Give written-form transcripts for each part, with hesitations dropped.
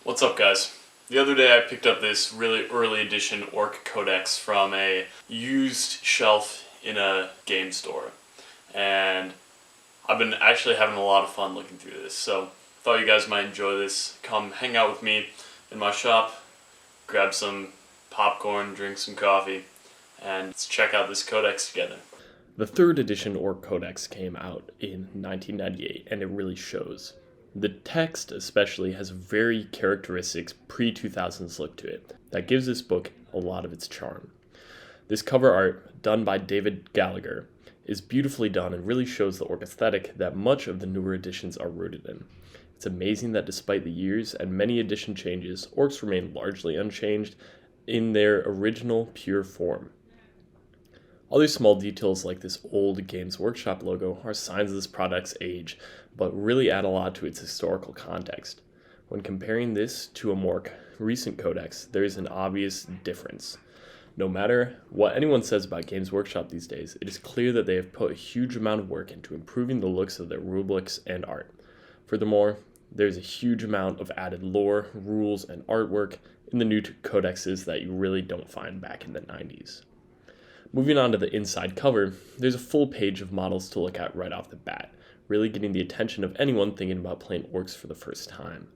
What's up, guys? The other day I picked up this really early edition Orc Codex from a used shelf in a game store, and I've been actually having a lot of fun looking through this, so thought you guys might enjoy this. Come hang out with me in my shop, grab some popcorn, drink some coffee, and let's check out this codex together. The third edition Orc Codex came out in 1998, and it really shows. The text especially has a very characteristic pre-2000s look to it that gives this book a lot of its charm. This cover art, done by David Gallagher, is beautifully done and really shows the Orc aesthetic that much of the newer editions are rooted in. It's amazing that despite the years and many edition changes, Orcs remain largely unchanged in their original pure form. Other small details like this old Games Workshop logo are signs of this product's age, but really add a lot to its historical context. When comparing this to a more recent codex, there is an obvious difference. No matter what anyone says about Games Workshop these days, it is clear that they have put a huge amount of work into improving the looks of their rulebooks and art. Furthermore, there's a huge amount of added lore, rules, and artwork in the new codexes that you really don't find back in the 90s. Moving on to the inside cover, there's a full page of models to look at right off the bat, really getting the attention of anyone thinking about playing Orcs for the first time.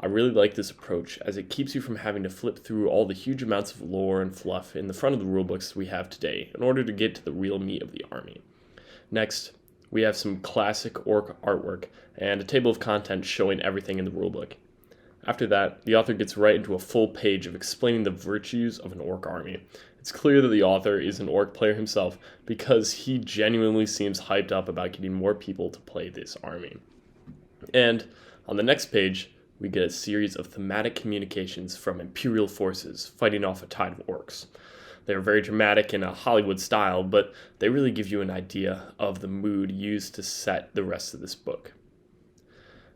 I really like this approach as it keeps you from having to flip through all the huge amounts of lore and fluff in the front of the rulebooks we have today in order to get to the real meat of the army. Next, we have some classic Orc artwork and a table of contents showing everything in the rulebook. After that, the author gets right into a full page of explaining the virtues of an Orc army. It's clear that the author is an Orc player himself because he genuinely seems hyped up about getting more people to play this army. And on the next page, we get a series of thematic communications from Imperial forces fighting off a tide of Orcs. They're very dramatic in a Hollywood style, but they really give you an idea of the mood used to set the rest of this book.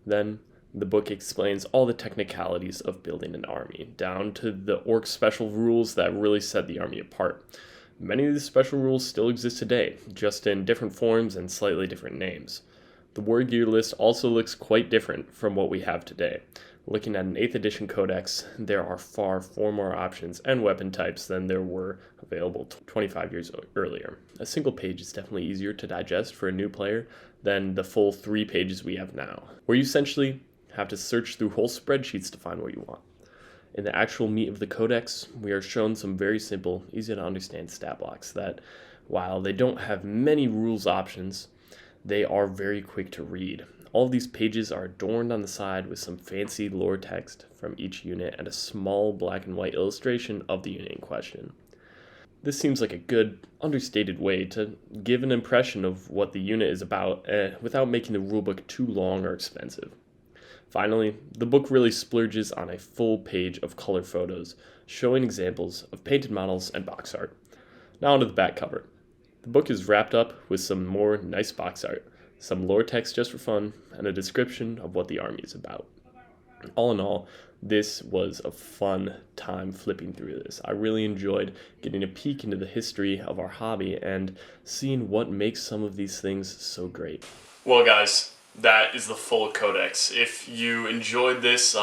Then, the book explains all the technicalities of building an army, down to the Orc special rules that really set the army apart. Many of these special rules still exist today, just in different forms and slightly different names. The war gear list also looks quite different from what we have today. Looking at an 8th edition codex, there are far more options and weapon types than there were available 25 years earlier. A single page is definitely easier to digest for a new player than the full 3 pages we have now, where you essentially have to search through whole spreadsheets to find what you want. In the actual meat of the codex, we are shown some very simple, easy to understand stat blocks that, while they don't have many rules options, they are very quick to read. All of these pages are adorned on the side with some fancy lore text from each unit and a small black and white illustration of the unit in question. This seems like a good, understated way to give an impression of what the unit is about without making the rulebook too long or expensive. Finally, the book really splurges on a full page of color photos, showing examples of painted models and box art. Now onto the back cover. The book is wrapped up with some more nice box art, some lore text just for fun, and a description of what the army is about. All in all, this was a fun time flipping through this. I really enjoyed getting a peek into the history of our hobby and seeing what makes some of these things so great. Well, guys, that is the full codex. If you enjoyed this,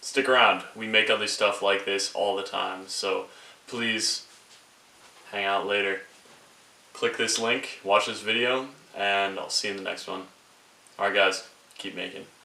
stick around. We make other stuff like this all the time, so please hang out later. Click this link, watch this video, and I'll see you in the next one. Alright guys, keep making.